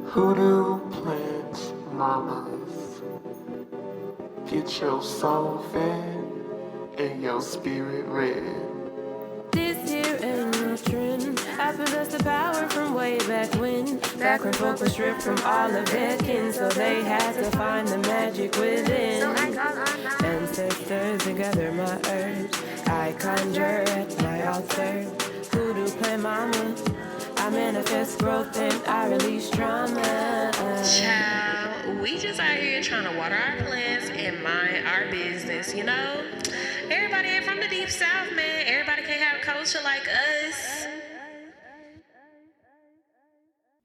Hoodoo plants, mamas, get your soul fed and your spirit read. This here ain't no trend. I possess the power from way back when folk was stripped from all of their kin, so they had to find the magic within. Ancestors together my herbs, I conjure at my altar. Voodoo plant mama, I manifest growth and I release trauma. Child, we just out here trying to water our plants and mind our business, you know? Everybody ain't from the deep south, man. Everybody can't have culture like us.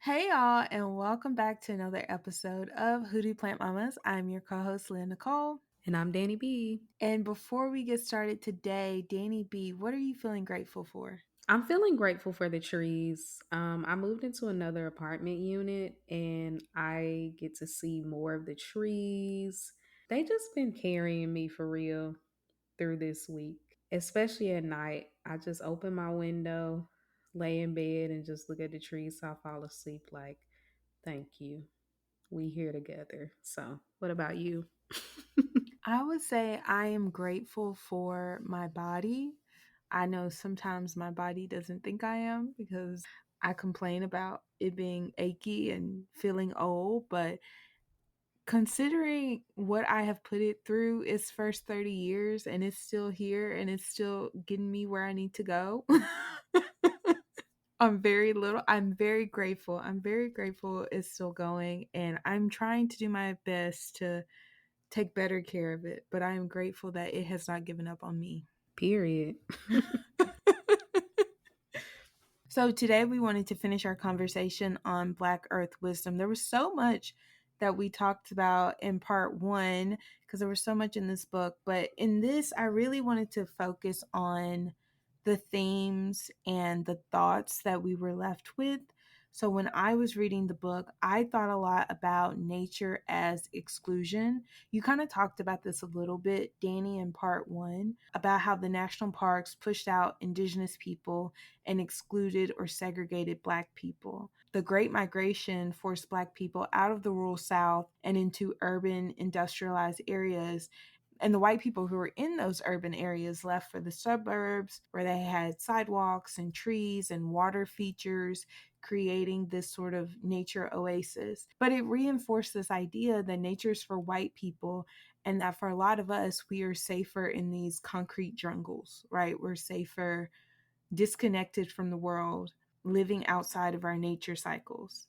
Hey y'all, and welcome back to another episode of Hoodoo Plant Mamas. I'm your co-host, Leah Nicole. And I'm Dani B. And before we get started today, Dani B, what are you feeling grateful for? I'm feeling grateful for the trees. I moved into another apartment unit and I get to see more of the trees. They just been carrying me for real through this week, especially at night. I just open my window, lay in bed, and just look at the trees so I fall asleep like, thank you. We here together. So, what about you? I would say I am grateful for my body. I know sometimes my body doesn't think I am because I complain about it being achy and feeling old, but considering what I have put it through its first 30 years and it's still here and it's still getting me where I need to go. I'm very grateful. I'm very grateful it's still going, and I'm trying to do my best to take better care of it, but I am grateful that it has not given up on me. Period. So today we wanted to finish our conversation on Black Earth wisdom. There was so much that we talked about in part one because there was so much in this book, but in this I really wanted to focus on the themes and the thoughts that we were left with. So when I was reading the book, I thought a lot about nature as exclusion. You kind of talked about this a little bit, Dani, in part one, about how the national parks pushed out indigenous people and excluded or segregated Black people. The Great Migration forced Black people out of the rural South and into urban, industrialized areas. And the white people who were in those urban areas left for the suburbs where they had sidewalks and trees and water features, creating this sort of nature oasis. But it reinforced this idea that nature is for white people and that for a lot of us, we are safer in these concrete jungles, right? We're safer disconnected from the world, living outside of our nature cycles.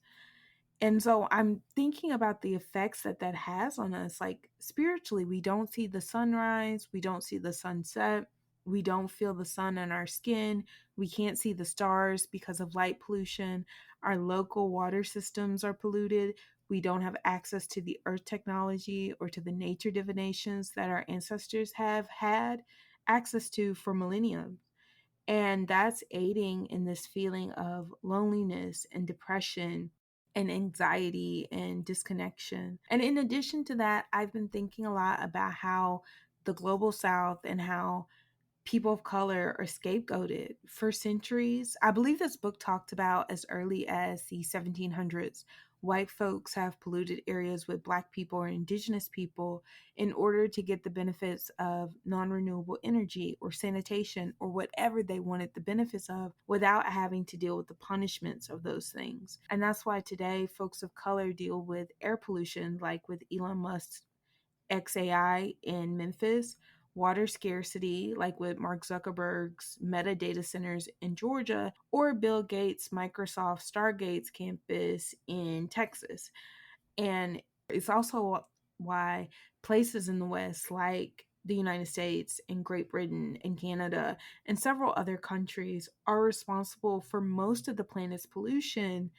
And so I'm thinking about the effects that that has on us. Like spiritually, we don't see the sunrise, we don't see the sunset, we don't feel the sun on our skin, we can't see the stars because of light pollution. Our local water systems are polluted. We don't have access to the earth technology or to the nature divinations that our ancestors have had access to for millennia. And that's aiding in this feeling of loneliness and depression and anxiety and disconnection. And in addition to that, I've been thinking a lot about how the global South and how people of color are scapegoated for centuries. I believe this book talked about as early as the 1700s. White folks have polluted areas with Black people or indigenous people in order to get the benefits of non renewable energy or sanitation or whatever they wanted the benefits of without having to deal with the punishments of those things. And that's why today folks of color deal with air pollution, like with Elon Musk's XAI in Memphis, water scarcity, like with Mark Zuckerberg's Meta data centers in Georgia, or Bill Gates' Microsoft Stargates campus in Texas. And it's also why places in the West, like the United States and Great Britain and Canada and several other countries, are responsible for most of the planet's pollution,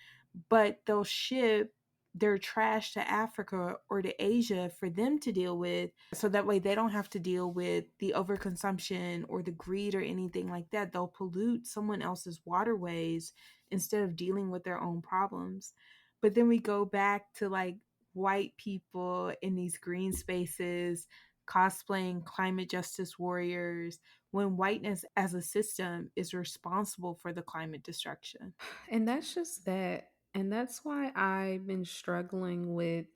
but they'll ship their trash to Africa or to Asia for them to deal with. So that way they don't have to deal with the overconsumption or the greed or anything like that. They'll pollute someone else's waterways instead of dealing with their own problems. But then we go back to like white people in these green spaces cosplaying climate justice warriors when whiteness as a system is responsible for the climate destruction. And that's just that And that's why I've been struggling with,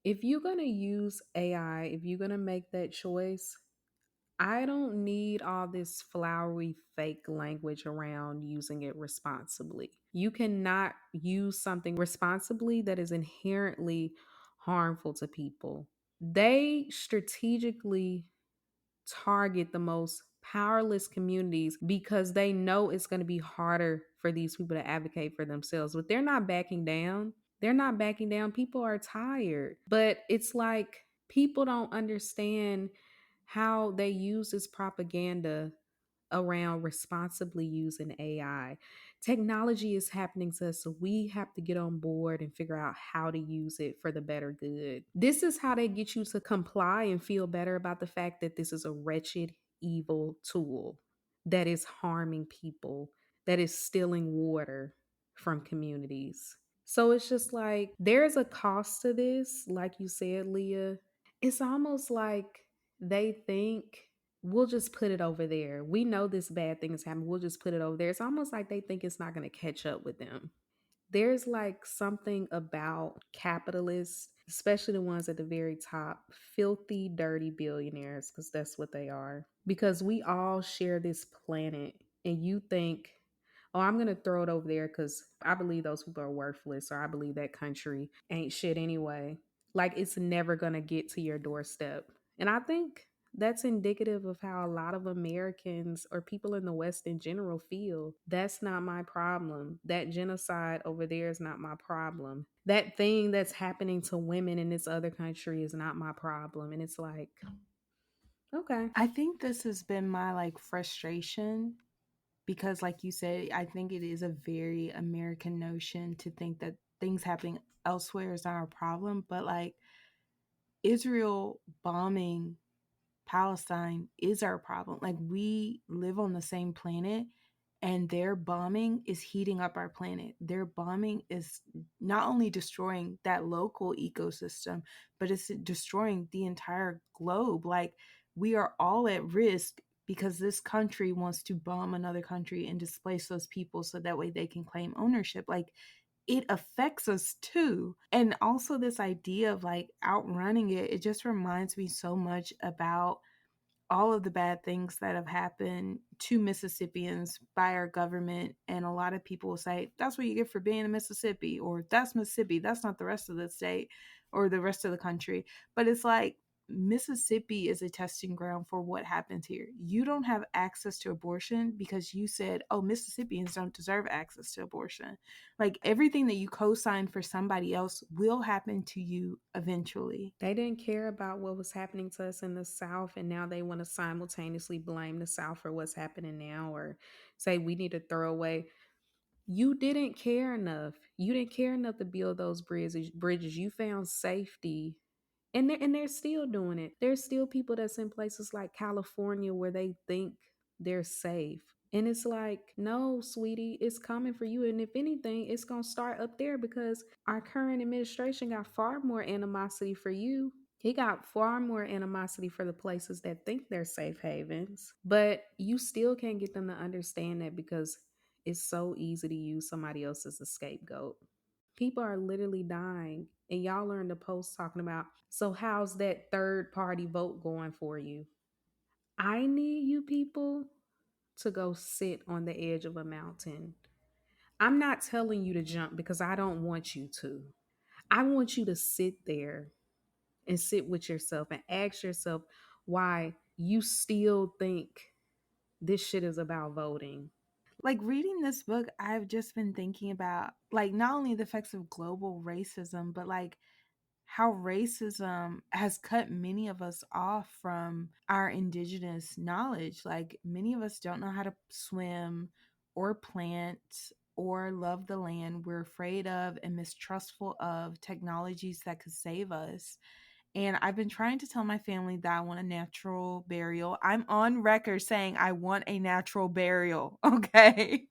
if you're going to use AI, if you're going to make that choice, I don't need all this flowery fake language around using it responsibly. You cannot use something responsibly that is inherently harmful to people. They strategically target the most powerless communities because they know it's going to be harder for these people to advocate for themselves. But they're not backing down. They're not backing down. People are tired. But it's like people don't understand how they use this propaganda around responsibly using AI. Technology is happening to us, so we have to get on board and figure out how to use it for the better good. This is how they get you to comply and feel better about the fact that this is a wretched, evil tool that is harming people, that is stealing water from communities. So it's just like there's a cost to this, like you said, Leah. It's almost like they think we'll just put it over there. We know this bad thing is happening. We'll just put it over there. It's almost like they think it's not going to catch up with them. There's like something about capitalists, especially the ones at the very top, filthy, dirty billionaires, because that's what they are. Because we all share this planet, and you think, oh, I'm going to throw it over there because I believe those people are worthless, or I believe that country ain't shit anyway. Like it's never going to get to your doorstep. And I think that's indicative of how a lot of Americans or people in the West in general feel. That's not my problem. That genocide over there is not my problem. That thing that's happening to women in this other country is not my problem. And it's like, okay. I think this has been my like frustration because, like you said, I think it is a very American notion to think that things happening elsewhere is not our problem. But like Israel bombing Palestine is our problem. Like we live on the same planet and their bombing is heating up our planet. Their bombing is not only destroying that local ecosystem, but it's destroying the entire globe. Like we are all at risk because this country wants to bomb another country and displace those people so that way they can claim ownership. Like it affects us too. And also this idea of like outrunning it, it just reminds me so much about all of the bad things that have happened to Mississippians by our government. And a lot of people will say, that's what you get for being in Mississippi, or that's Mississippi, that's not the rest of the state or the rest of the country. But it's like, Mississippi is a testing ground for what happens here. You don't have access to abortion because you said, oh, Mississippians don't deserve access to abortion. Like everything that you co signed for somebody else will happen to you eventually. They didn't care about what was happening to us in the South, and now they want to simultaneously blame the South for what's happening now, or say we need to throw away. You didn't care enough. You didn't care enough to build those bridges. You found safety. And they're still doing it. There's still people that's in places like California where they think they're safe. And it's like, no, sweetie, it's coming for you. And if anything, it's going to start up there because our current administration got far more animosity for you. He got far more animosity for the places that think they're safe havens. But you still can't get them to understand that because it's so easy to use somebody else as a scapegoat. People are literally dying. And y'all learned to post talking about, so how's that third party vote going for you? I need you people to go sit on the edge of a mountain. I'm not telling you to jump because I don't want you to. I want you to sit there and sit with yourself and ask yourself why you still think this shit is about voting. Like reading this book, I've just been thinking about like not only the effects of global racism, but like how racism has cut many of us off from our indigenous knowledge. Like many of us don't know how to swim or plant or love the land. We're afraid of and mistrustful of technologies that could save us. And I've been trying to tell my family that I want a natural burial. I'm on record saying I want a natural burial. Okay.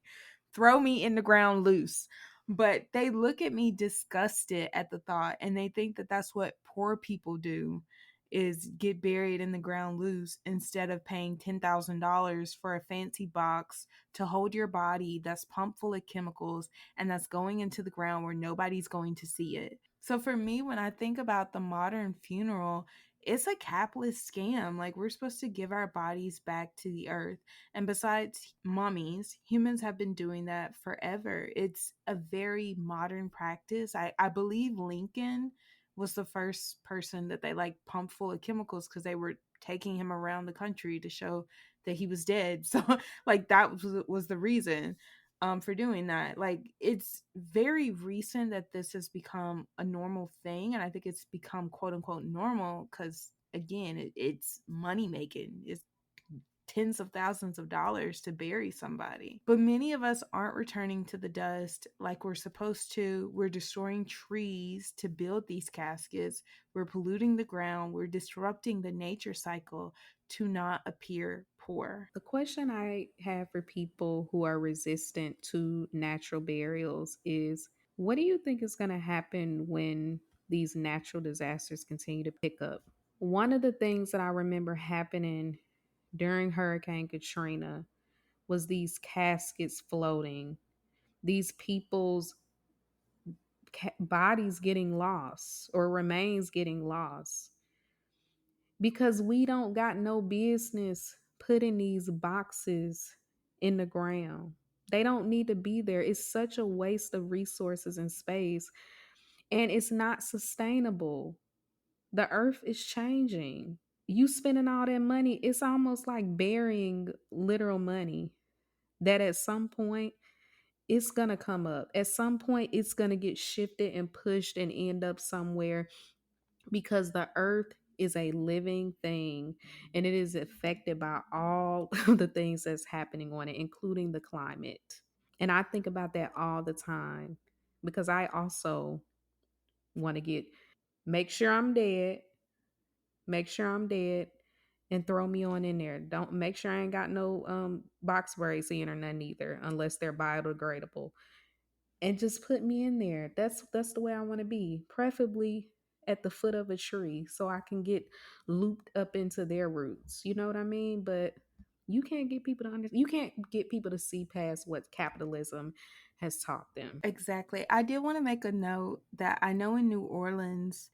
Throw me in the ground loose. But they look at me disgusted at the thought and they think that that's what poor people do. is get buried in the ground loose instead of paying $10,000 for a fancy box to hold your body that's pumped full of chemicals and that's going into the ground where nobody's going to see it. So for me, when I think about the modern funeral, it's a capitalist scam. Like, we're supposed to give our bodies back to the earth. And besides mummies, humans have been doing that forever. It's a very modern practice. I believe Lincoln was the first person that they like pumped full of chemicals because they were taking him around the country to show that he was dead. So like that was the reason for doing that. Like, it's very recent that this has become a normal thing, and I think it's become quote unquote normal because again, it's money making. It's tens of thousands of dollars to bury somebody. But many of us aren't returning to the dust like we're supposed to. We're destroying trees to build these caskets. We're polluting the ground. We're disrupting the nature cycle to not appear poor. The question I have for people who are resistant to natural burials is, what do you think is going to happen when these natural disasters continue to pick up? One of the things that I remember happening during Hurricane Katrina was these caskets floating, these people's bodies getting lost or remains getting lost because we don't got no business putting these boxes in the ground. They don't need to be there. It's such a waste of resources and space, and it's not sustainable. The earth is changing. You spending all that money, it's almost like burying literal money that at some point it's going to come up. At some point it's going to get shifted and pushed and end up somewhere, because the earth is a living thing and it is affected by all of the things that's happening on it, including the climate. And I think about that all the time because I also want to make sure I'm dead, make sure I'm dead, and throw me on in there. Don't make sure I ain't got no box braids in or none either, unless they're biodegradable. And just put me in there. That's the way I want to be, preferably at the foot of a tree so I can get looped up into their roots. You know what I mean? But you can't get people to see past what capitalism has taught them. Exactly. I did want to make a note that I know in New Orleans,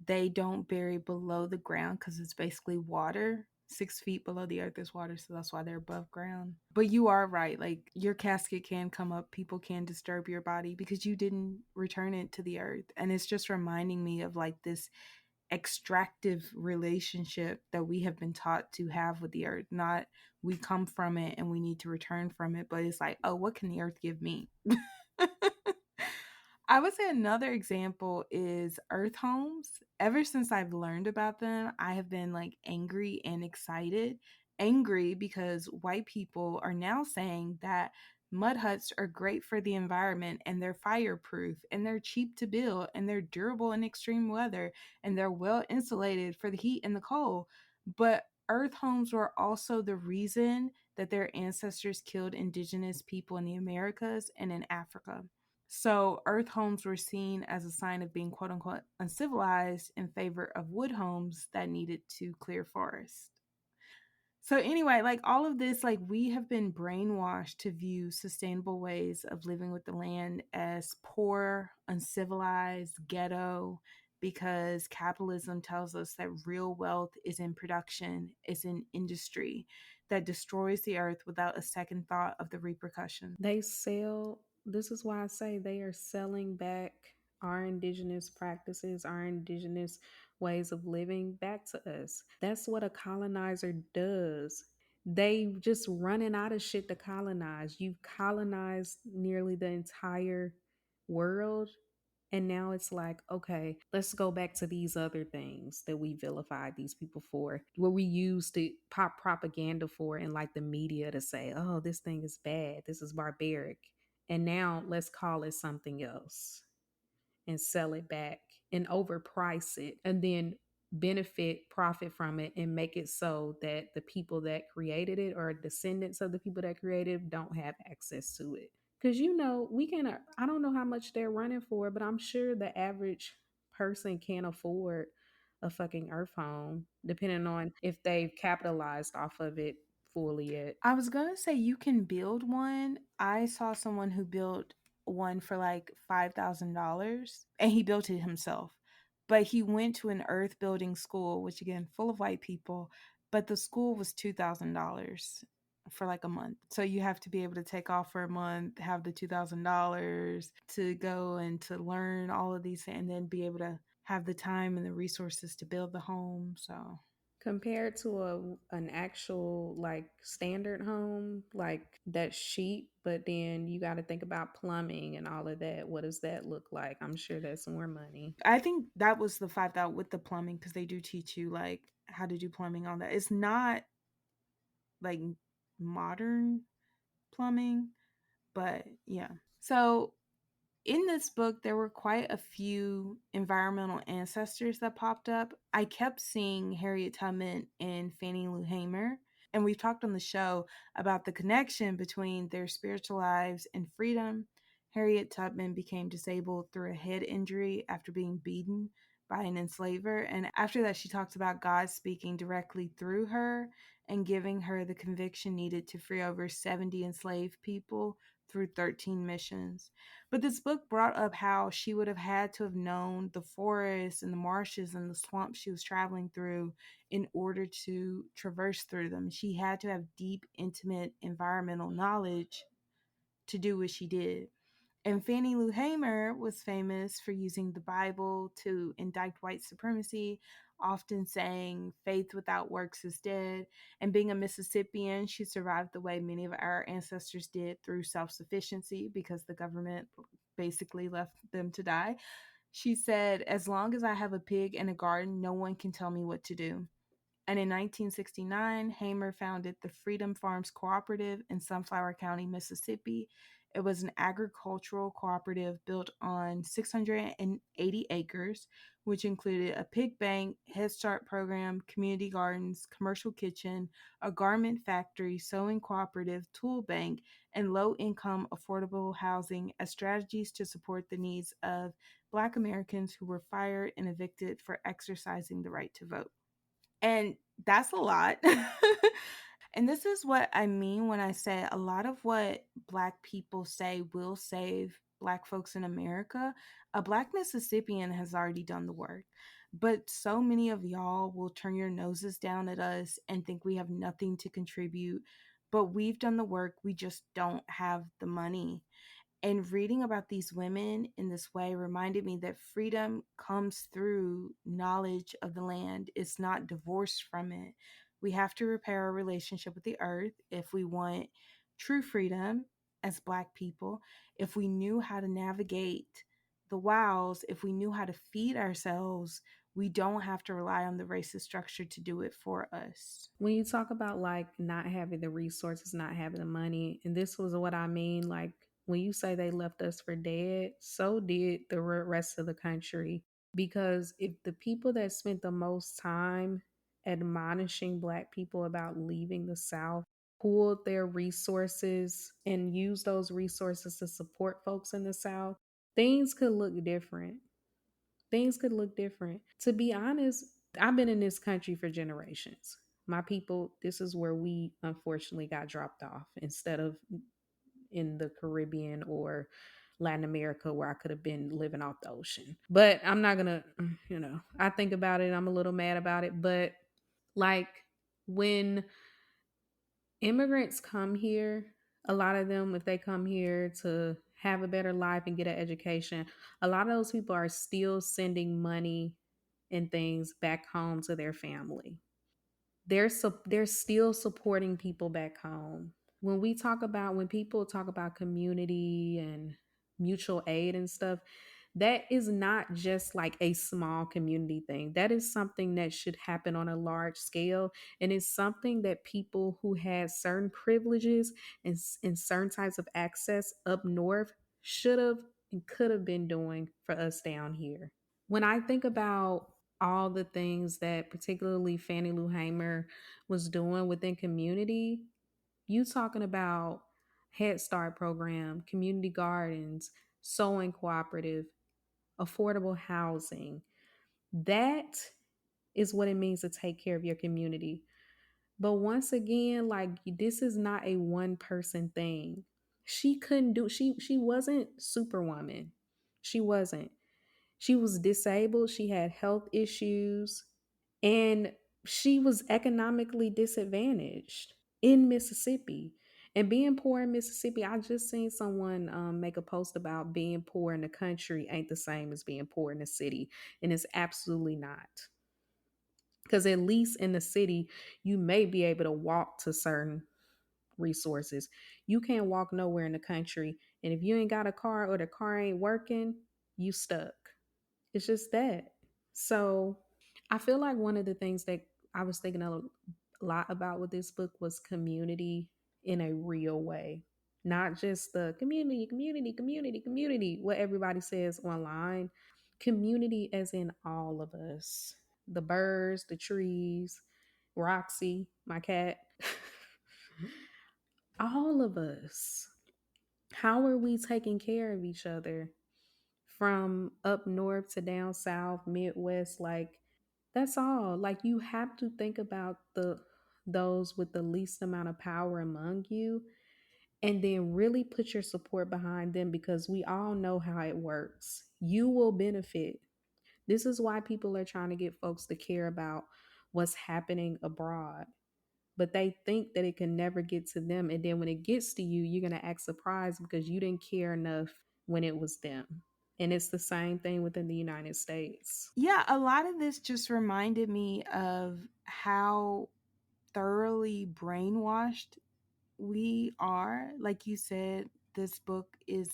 they don't bury below the ground because it's basically water. 6 feet below the earth is water, so that's why they're above ground. But you are right. Like, your casket can come up, people can disturb your body because you didn't return it to the earth. And it's just reminding me of like this extractive relationship that we have been taught to have with the earth. Not we come from it and we need to return from it, but it's like, oh, what can the earth give me? I would say another example is earth homes. Ever since I've learned about them, I have been like angry and excited. Angry because white people are now saying that mud huts are great for the environment and they're fireproof and they're cheap to build and they're durable in extreme weather and they're well insulated for the heat and the cold. But earth homes were also the reason that their ancestors killed indigenous people in the Americas and in Africa. So earth homes were seen as a sign of being quote unquote uncivilized in favor of wood homes that needed to clear forest. So anyway, like all of this, like we have been brainwashed to view sustainable ways of living with the land as poor, uncivilized, ghetto, because capitalism tells us that real wealth is in production, is in industry that destroys the earth without a second thought of the repercussions. This is why I say they are selling back our indigenous practices, our indigenous ways of living back to us. That's what a colonizer does. They just running out of shit to colonize. You've colonized nearly the entire world. And now it's like, okay, let's go back to these other things that we vilified these people for, what we used to pop propaganda for in like the media to say, oh, this thing is bad, this is barbaric. And now let's call it something else and sell it back and overprice it and then profit from it and make it so that the people that created it or descendants of the people that created it don't have access to it. Because we can, I don't know how much they're running for, but I'm sure the average person can't afford a fucking earth home, depending on if they've capitalized off of it fully yet. I was gonna say you can build one. I saw someone who built one for like $5,000 and he built it himself. But he went to an earth building school, which again, full of white people, but the school was $2,000 for like a month. So you have to be able to take off for a month, have the $2,000 to go and to learn all of these and then be able to have the time and the resources to build the home. So Compared to an actual like standard home, like that's cheap, but then you got to think about plumbing and all of that. What does that look like? I'm sure that's more money. I think that was the 5,000 with the plumbing because they do teach you like how to do plumbing on that. It's not like modern plumbing, but yeah. So in this book, there were quite a few environmental ancestors that popped up. I kept seeing Harriet Tubman and Fannie Lou Hamer, and we've talked on the show about the connection between their spiritual lives and freedom. Harriet Tubman became disabled through a head injury after being beaten by an enslaver, and after that, she talks about God speaking directly through her and giving her the conviction needed to free over 70 enslaved people through 13 missions. But this book brought up how she would have had to have known the forests and the marshes and the swamps she was traveling through in order to traverse through them. She had to have deep, intimate environmental knowledge to do what she did. And Fannie Lou Hamer was famous for using the Bible to indict white supremacy, often saying faith without works is dead. And being a Mississippian, she survived the way many of our ancestors did through self sufficiency because the government basically left them to die. She said, "As long as I have a pig and a garden, no one can tell me what to do." And in 1969, Hamer founded the Freedom Farms Cooperative in Sunflower County, Mississippi. It was an agricultural cooperative built on 680 acres, which included a pig bank, Head Start program, community gardens, commercial kitchen, a garment factory, sewing cooperative, tool bank, and low income affordable housing as strategies to support the needs of Black Americans who were fired and evicted for exercising the right to vote. And that's a lot. And this is what I mean when I say a lot of what Black people say will save Black folks in America. A Black Mississippian has already done the work. But so many of y'all will turn your noses down at us and think we have nothing to contribute. But we've done the work, we just don't have the money. And reading about these women in this way reminded me that freedom comes through knowledge of the land. It's not divorced from it. We have to repair our relationship with the earth if we want true freedom as Black people. If we knew how to navigate the wows, if we knew how to feed ourselves, we don't have to rely on the racist structure to do it for us. When you talk about like not having the resources, not having the money, and this was what I mean, like when you say they left us for dead, so did the rest of the country. Because if the people that spent the most time admonishing Black people about leaving the South pooled their resources and used those resources to support folks in the South, things could look different. Things could look different. To be honest, I've been in this country for generations. My people, this is where we unfortunately got dropped off instead of in the Caribbean or Latin America where I could have been living off the ocean. But I'm not going to, I think about it. I'm a little mad about it. But like when immigrants come here, a lot of them, if they come here to have a better life and get an education, a lot of those people are still sending money and things back home to their family. They're still supporting people back home. When people talk about community and mutual aid and stuff, that is not just like a small community thing. That is something that should happen on a large scale. And it's something that people who had certain privileges and certain types of access up north should have and could have been doing for us down here. When I think about all the things that particularly Fannie Lou Hamer was doing within community, you talking about Head Start program, community gardens, sewing cooperative, affordable housing. That is what it means to take care of your community. But once again, like this is not a one person thing. She couldn't do she wasn't superwoman. She wasn't. She was disabled, she had health issues, and she was economically disadvantaged in Mississippi. And being poor in Mississippi, I just seen someone make a post about being poor in the country ain't the same as being poor in the city. And it's absolutely not. Because at least in the city, you may be able to walk to certain resources. You can't walk nowhere in the country. And if you ain't got a car or the car ain't working, you stuck. It's just that. So I feel like one of the things that I was thinking a lot about with this book was community in a real way. Not just the community, community, community, community, what everybody says online. Community as in all of us. The birds, the trees, Roxy, my cat. All of us. How are we taking care of each other? From up north to down south, Midwest, like that's all. Like you have to think about those with the least amount of power among you and then really put your support behind them because we all know how it works. You will benefit. This is why people are trying to get folks to care about what's happening abroad. But they think that it can never get to them. And then when it gets to you, you're going to act surprised because you didn't care enough when it was them. And it's the same thing within the United States. Yeah, a lot of this just reminded me of how thoroughly brainwashed we are. Like you said, this book is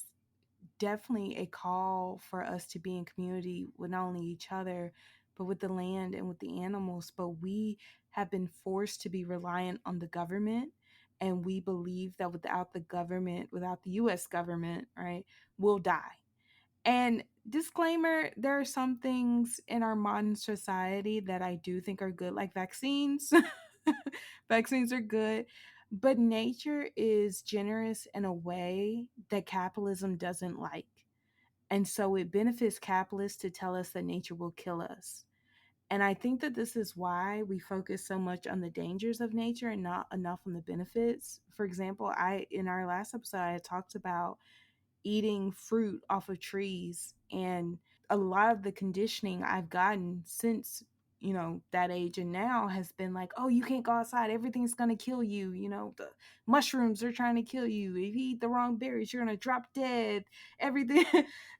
definitely a call for us to be in community with not only each other, but with the land and with the animals. But we have been forced to be reliant on the government. And we believe that without the government, without the US government, right, we'll die. And disclaimer, there are some things in our modern society that I do think are good, like vaccines. Vaccines are good, but nature is generous in a way that capitalism doesn't like. And so it benefits capitalists to tell us that nature will kill us. And I think that this is why we focus so much on the dangers of nature and not enough on the benefits. For example, I in our last episode I talked about eating fruit off of trees, and a lot of the conditioning I've gotten since that age and now has been like, oh, you can't go outside, everything's going to kill you, the mushrooms are trying to kill you, if you eat the wrong berries you're going to drop dead, everything.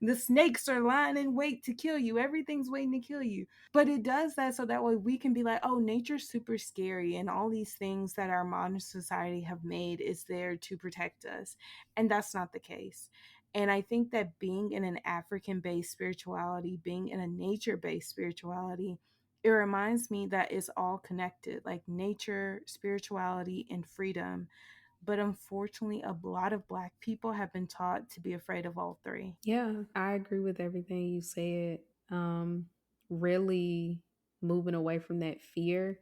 The snakes are lying in wait to kill you, everything's waiting to kill you. But it does that so that way we can be like, oh, nature's super scary, and all these things that our modern society have made is there to protect us, and that's not the case. And I think that being in an African-based spirituality, being in a nature-based spirituality, it reminds me that it's all connected, like nature, spirituality, and freedom. But unfortunately, a lot of Black people have been taught to be afraid of all three. Yeah, I agree with everything you said. Really moving away from that fear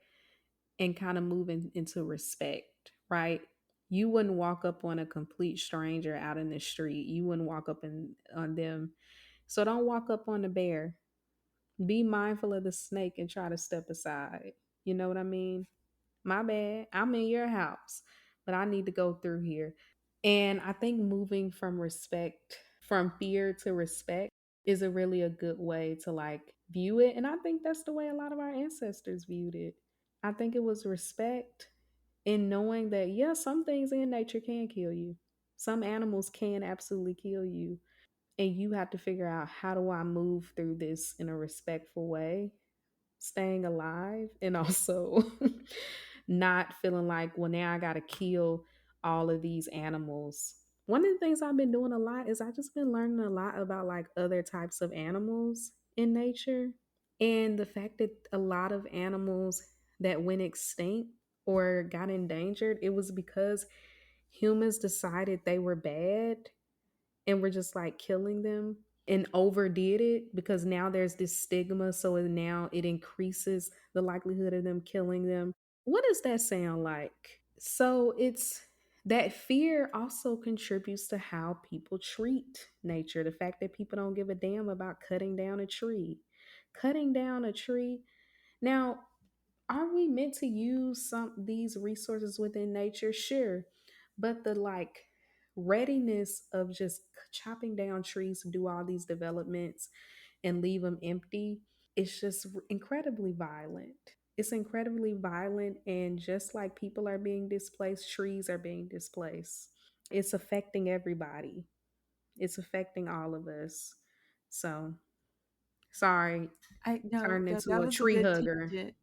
and kind of moving into respect, right? You wouldn't walk up on a complete stranger out in the street. You wouldn't walk up on them. So don't walk up on the bear. Be mindful of the snake and try to step aside. You know what I mean? My bad. I'm in your house, but I need to go through here. And I think moving from fear to respect is a good way to like view it. And I think that's the way a lot of our ancestors viewed it. I think it was respect in knowing that, yeah, some things in nature can kill you. Some animals can absolutely kill you. And you have to figure out, how do I move through this in a respectful way, staying alive, and also not feeling like, well, now I got to kill all of these animals. One of the things I've been doing a lot is I just been learning a lot about like other types of animals in nature. And the fact that a lot of animals that went extinct or got endangered, it was because humans decided they were bad and we're just like killing them and overdid it, because now there's this stigma. So now it increases the likelihood of them killing them. What does that sound like? So it's that fear also contributes to how people treat nature. The fact that people don't give a damn about cutting down a tree. Cutting down a tree. Now, are we meant to use some these resources within nature? Sure. But the like readiness of just chopping down trees to do all these developments and leave them empty, it's just incredibly violent. It's incredibly violent, and just like people are being displaced, trees are being displaced. It's affecting everybody. It's affecting all of us. So, sorry, I know turned that into a was a tree good hugger. tangent.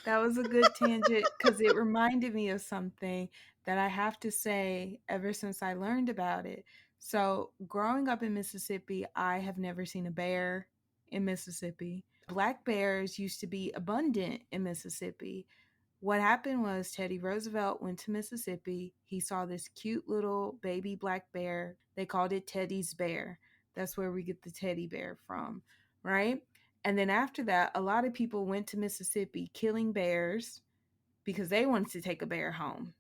That was a good tangent because it reminded me of something that I have to say ever since I learned about it. So, growing up in Mississippi, I have never seen a bear in Mississippi. Black bears used to be abundant in Mississippi. What happened was Teddy Roosevelt went to Mississippi. He saw this cute little baby black bear. They called it Teddy's bear. That's where we get the teddy bear from, right? And then after that, a lot of people went to Mississippi killing bears because they wanted to take a bear home.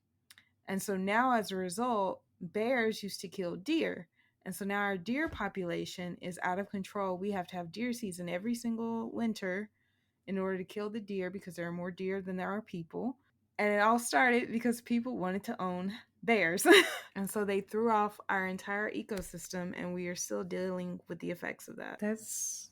And so now, as a result, bears used to kill deer. And so now our deer population is out of control. We have to have deer season every single winter in order to kill the deer because there are more deer than there are people. And it all started because people wanted to own bears. And so they threw off our entire ecosystem, and we are still dealing with the effects of that. That's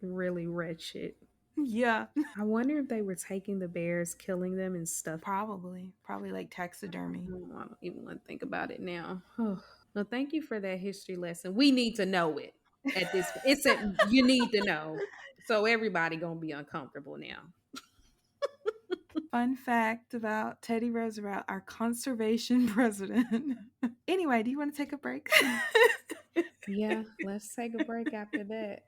really wretched. Yeah, I wonder if they were taking the bears, killing them, and stuff. probably like taxidermy. I don't even want to think about it now. No, thank you for that history lesson. We need to know it at this. It's a, you need to know, so everybody gonna be uncomfortable now. Fun fact about Teddy Roosevelt, our conservation president. Anyway, do you want to take a break? Yeah, let's take a break after that.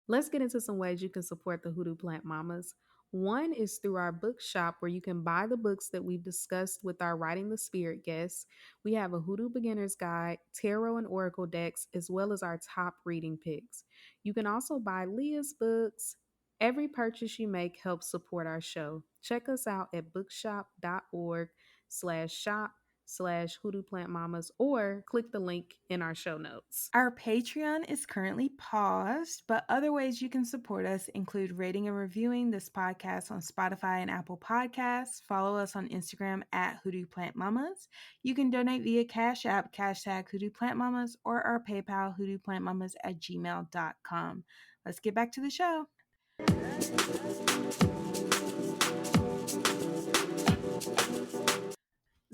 Let's get into some ways you can support the Hoodoo Plant Mamas. One is through our bookshop, where you can buy the books that we've discussed with our Writing the Spirit guests. We have a Hoodoo Beginner's Guide, Tarot and Oracle decks, as well as our top reading picks. You can also buy Leah's books. Every purchase you make helps support our show. Check us out at bookshop.org/shop/Hoodoo Plant Mamas, or click the link in our show notes. Our Patreon is currently paused, but other ways you can support us include rating and reviewing this podcast on Spotify and Apple Podcasts. Follow us on Instagram at Hoodoo Plant Mamas. You can donate via Cash App, #, Hoodoo Plant Mamas, or our PayPal, hoodooplantmamas@gmail.com. Let's get back to the show.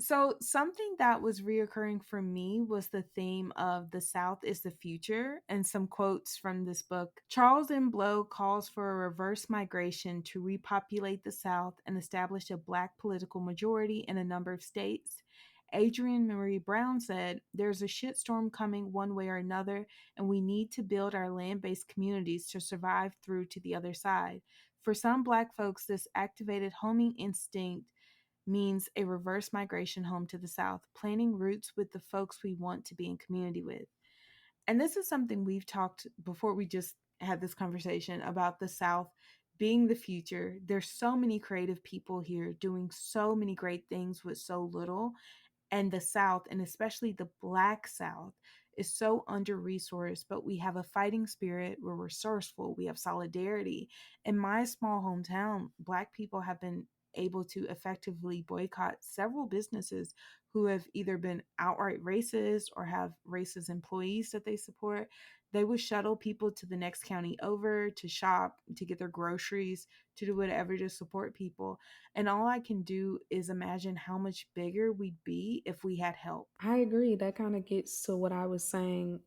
So, something that was reoccurring for me was the theme of the South is the future, and some quotes from this book. Charles M. Blow calls for a reverse migration to repopulate the South and establish a Black political majority in a number of states. Adrienne Marie Brown said, "There's a shitstorm coming one way or another, and we need to build our land based communities to survive through to the other side. For some Black folks, this activated homing instinct means a reverse migration home to the South, planting roots with the folks we want to be in community with." And this is something we've talked before we just had this conversation about the South being the future. There's so many creative people here doing so many great things with so little. And the South, and especially the Black South, is so under resourced, but we have a fighting spirit. We're resourceful. We have solidarity. In my small hometown, Black people have been able to effectively boycott several businesses who have either been outright racist or have racist employees that they support. They would shuttle people to the next county over to shop, to get their groceries, to do whatever to support people. And all I can do is imagine how much bigger we'd be if we had help. I agree. That kind of gets to what I was saying.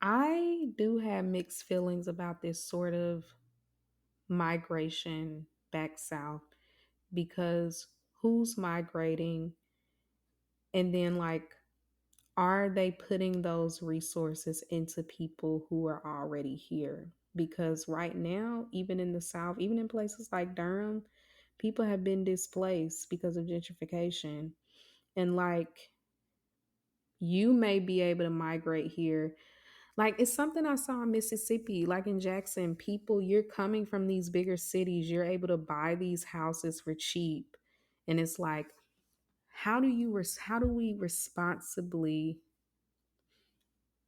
I do have mixed feelings about this sort of migration back south, because who's migrating? And then, like, are they putting those resources into people who are already here? Because right now, even in the South, even in places like Durham, people have been displaced because of gentrification. And like, you may be able to migrate here. Like, it's something I saw in Mississippi, like in Jackson. People, you're coming from these bigger cities, you're able to buy these houses for cheap. And it's like, how do we responsibly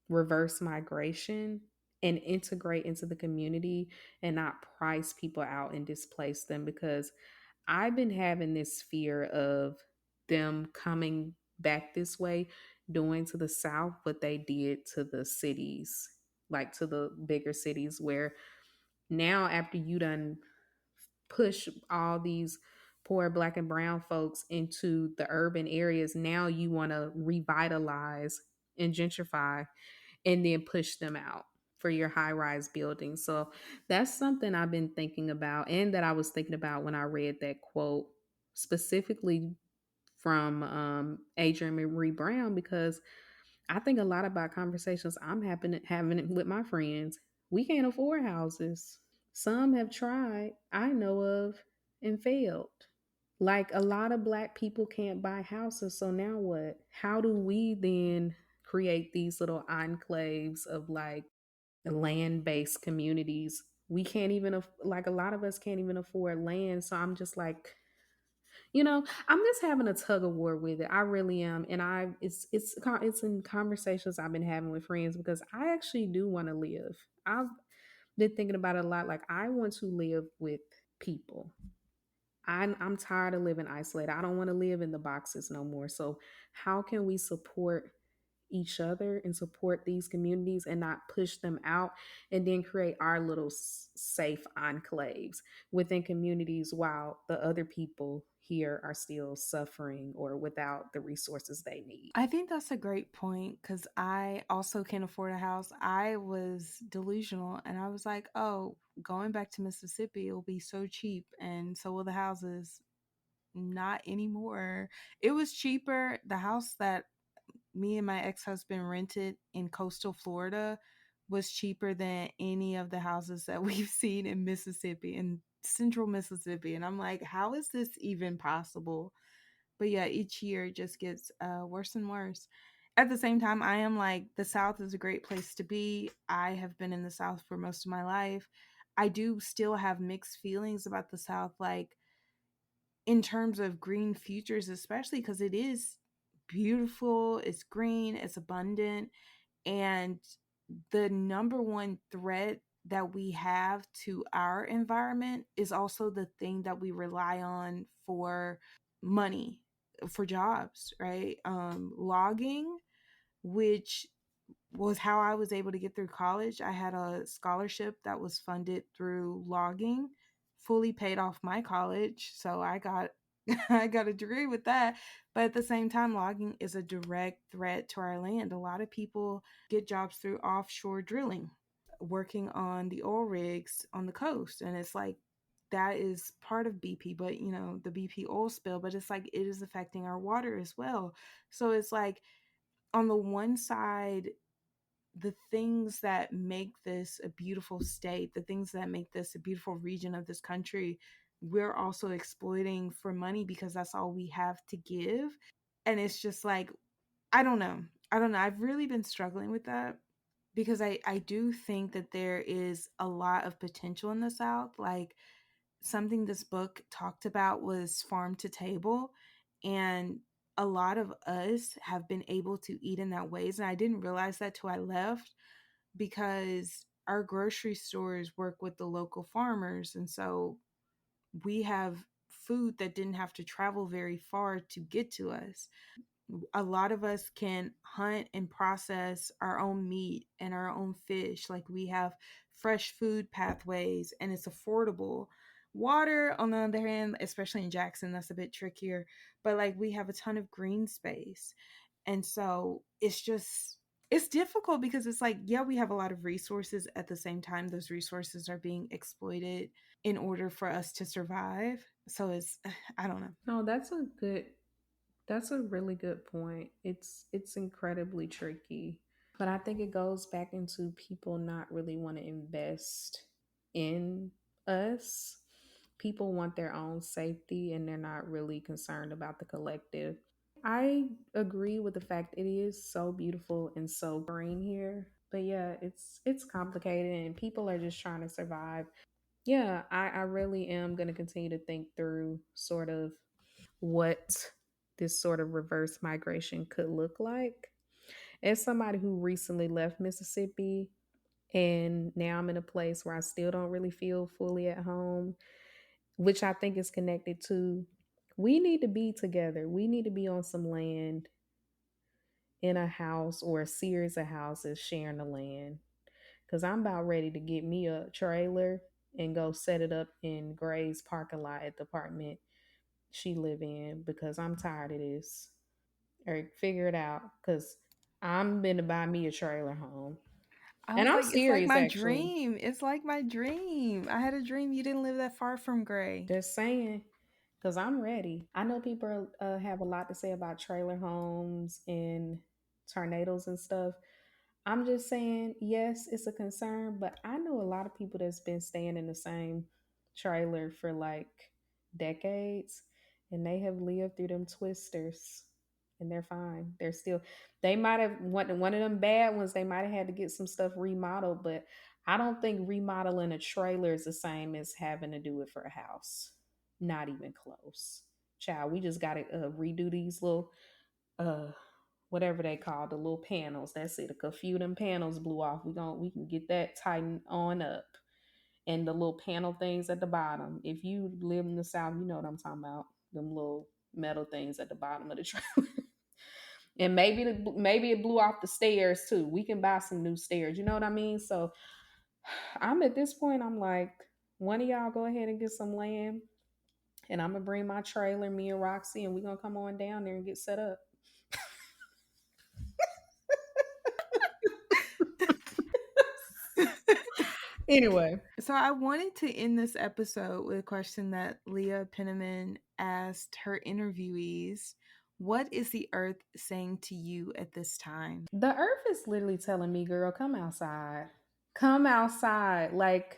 reverse migration and integrate into the community and not price people out and displace them, because I've been having this fear of them coming back this way, doing to the South what they did to the cities, like to the bigger cities, where now after you done push all these poor black and brown folks into the urban areas, now you want to revitalize and gentrify and then push them out for your high rise buildings. So that's something I've been thinking about, and that I was thinking about when I read that quote specifically from Adrienne Marie Brown, because I think a lot about conversations I'm having it with my friends. We can't afford houses. Some have tried, I know of, and failed. Like a lot of black people can't buy houses. So now what? How do we then create these little enclaves of like land based communities? We can't even, like, a lot of us can't even afford land. So I'm just like, I'm just having a tug of war with it. I really am. And it's in conversations I've been having with friends, because I actually do want to live. I've been thinking about it a lot. Like, I want to live with people. I'm tired of living isolated. I don't want to live in the boxes no more. So, how can we support each other and support these communities and not push them out, and then create our little safe enclaves within communities while the other people here are still suffering or without the resources they need? I think that's a great point because I also can't afford a house. I was delusional and I was like, oh, going back to Mississippi, it'll be so cheap and so will the houses. Not anymore. It was cheaper. The house that me and my ex husband rented in coastal Florida was cheaper than any of the houses that we've seen in Mississippi, in central Mississippi. And I'm like, how is this even possible? But yeah, each year it just gets worse and worse. At the same time, I am like, the South is a great place to be. I have been in the South for most of my life. I do still have mixed feelings about the South, like in terms of green futures, especially because it is beautiful, it's green, it's abundant. And the number one threat that we have to our environment is also the thing that we rely on for money, for jobs, right? Logging, which was how I was able to get through college. I had a scholarship that was funded through logging, fully paid off my college. So I got I got a degree with that. But at the same time, logging is a direct threat to our land. A lot of people get jobs through offshore drilling, working on the oil rigs on the coast. And it's like that is part of BP, but the BP oil spill, but it's like it is affecting our water as well. So it's like on the one side, the things that make this a beautiful state, the things that make this a beautiful region of this country, we're also exploiting for money because that's all we have to give. And it's just like, I don't know. I don't know. I've really been struggling with that because I do think that there is a lot of potential in the South. Like something this book talked about was farm to table. And a lot of us have been able to eat in that ways. And I didn't realize that till I left because our grocery stores work with the local farmers. And so we have food that didn't have to travel very far to get to us. A lot of us can hunt and process our own meat and our own fish. Like we have fresh food pathways and it's affordable. Water, on the other hand, especially in Jackson, that's a bit trickier. But like we have a ton of green space. And so it's difficult because it's like, yeah, we have a lot of resources. At the same time, those resources are being exploited in order for us to survive. So it's, I don't know. No, that's a really good point. It's incredibly tricky. But I think it goes back into people not really want to invest in us. People want their own safety and they're not really concerned about the collective. I agree with the fact it is so beautiful and so green here. But yeah, it's complicated and people are just trying to survive. Yeah, I really am gonna continue to think through sort of what this sort of reverse migration could look like. As somebody who recently left Mississippi and now I'm in a place where I still don't really feel fully at home, which I think is connected to we need to be together. We need to be on some land in a house or a series of houses sharing the land. Cause I'm about ready to get me a trailer and go set it up in Gray's parking lot at the apartment she live in because I'm tired of this. Or figure it out. Cause I'm gonna buy me a trailer home. I And was I'm like, it's like serious my actually. dream. It's like my dream. I had a dream you didn't live that far from Gray. Just saying. Cause I'm ready. I know people have a lot to say about trailer homes and tornadoes and stuff. I'm just saying, yes, it's a concern, but I know a lot of people that's been staying in the same trailer for like decades and they have lived through them twisters and they're fine. They're still, they might have, one of them bad ones, they might have had to get some stuff remodeled, but I don't think remodeling a trailer is the same as having to do it for a house. Not even close. Child, we just got to redo these little uh whatever they call the little panels. That's it. A few of them panels blew off. We can get that tightened on up. And the little panel things at the bottom. If you live in the South, you know what I'm talking about. Them little metal things at the bottom of the trailer. And maybe it blew off the stairs too. We can buy some new stairs. You know what I mean? So I'm at this point. I'm like, one of y'all go ahead and get some land, and I'm gonna bring my trailer, me and Roxy, and we're gonna come on down there and get set up. Anyway, So I wanted to end this episode with a question that Leah Penniman asked her interviewees. What is the earth saying to you at this time? the earth is literally telling me, girl, come outside. Come outside. Like,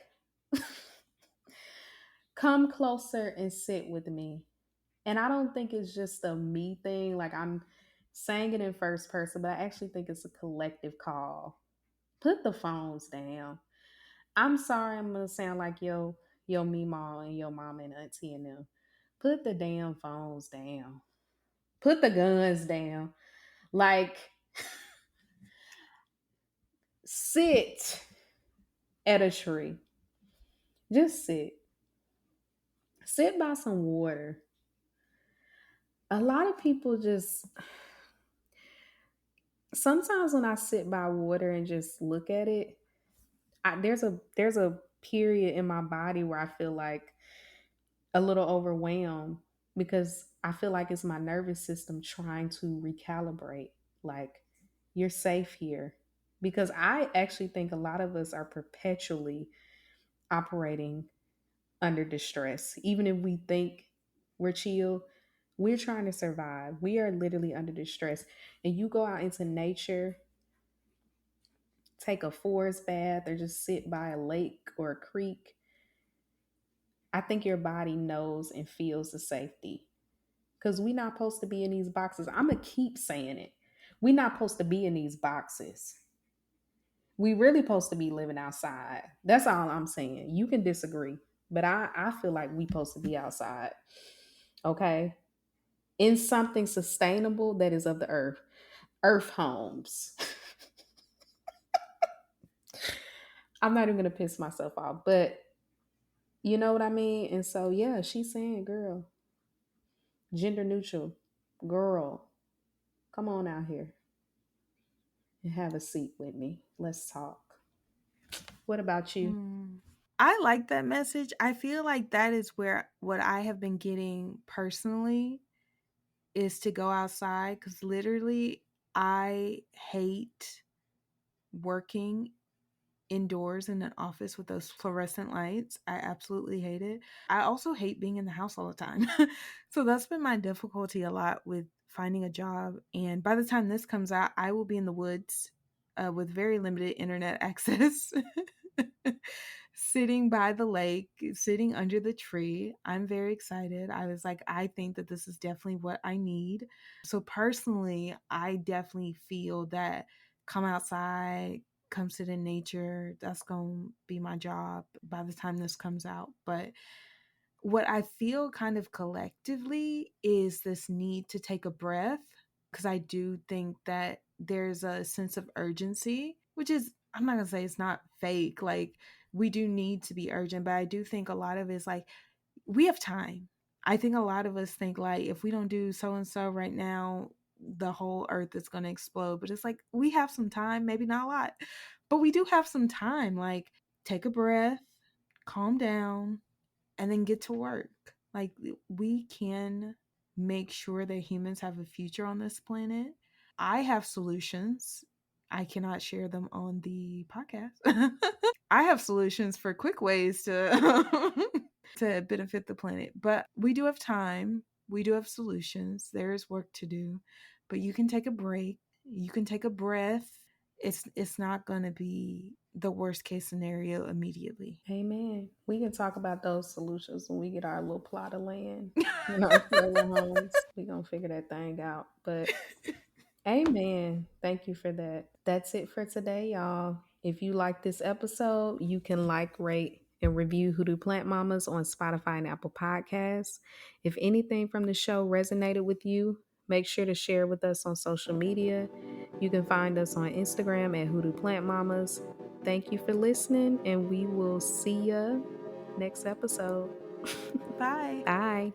come closer and sit with me. And I don't think it's just a me thing. Like, I'm saying it in first person, but I actually think it's a collective call. Put the phones down. I'm sorry, I'm going to sound like yo Meemaw and your mama and auntie and them. Put the damn phones down. Put the guns down. Like, sit at a tree. Just sit. Sit by some water. A lot of people just sometimes when I sit by water and just look at it, there's a period in my body where I feel like a little overwhelmed because I feel like it's my nervous system trying to recalibrate. Like, you're safe here. Because I actually think a lot of us are perpetually operating under distress. Even if we think we're chill, we're trying to survive. We are literally under distress. And you go out into nature, take a forest bath, or just sit by a lake or a creek. I think your body knows and feels the safety. Because we're not supposed to be in these boxes. I'm going to keep saying it. We're not supposed to be in these boxes. We really supposed to be living outside. That's all I'm saying. You can disagree, but I feel like we supposed to be outside. Okay? In something sustainable that is of the earth. Earth homes. I'm not even going to piss myself off, but you know what I mean? And so, yeah, she's saying, girl, gender neutral, girl, come on out here and have a seat with me. Let's talk. What about you? I like that message. I feel like that is where what I have been getting personally is to go outside because literally I hate working indoors in an office with those fluorescent lights. I absolutely hate it. I also hate being in the house all the time. So that's been my difficulty a lot with finding a job. And by the time this comes out, I will be in the woods with very limited internet access. Sitting by the lake, sitting under the tree. I'm very excited. I was like, I think that this is definitely what I need. So, personally, I definitely feel that come outside, come sit in nature, that's going to be my job by the time this comes out. But what I feel kind of collectively is this need to take a breath because I do think that there's a sense of urgency, which is, I'm not gonna say it's not fake. Like, we do need to be urgent, but I do think a lot of it's like we have time. I think a lot of us think like if we don't do so and so right now, the whole earth is going to explode. But it's like we have some time, maybe not a lot, but we do have some time. Like, take a breath, calm down, and then get to work. Like, we can make sure that humans have a future on this planet. I have solutions. I cannot share them on the podcast. I have solutions for quick ways to to benefit the planet. But we do have time. We do have solutions. There is work to do. But you can take a break. You can take a breath. It's not going to be the worst case scenario immediately. Amen. We can talk about those solutions when we get our little plot of land in our trailer homes. We're going to figure that thing out. But amen. Thank you for that. That's it for today, y'all. If you like this episode, you can like, rate, and review Hoodoo Plant Mamas on Spotify and Apple Podcasts. If anything from the show resonated with you, make sure to share with us on social media. You can find us on Instagram at Hoodoo Plant Mamas. Thank you for listening, and we will see ya next episode. Bye. Bye.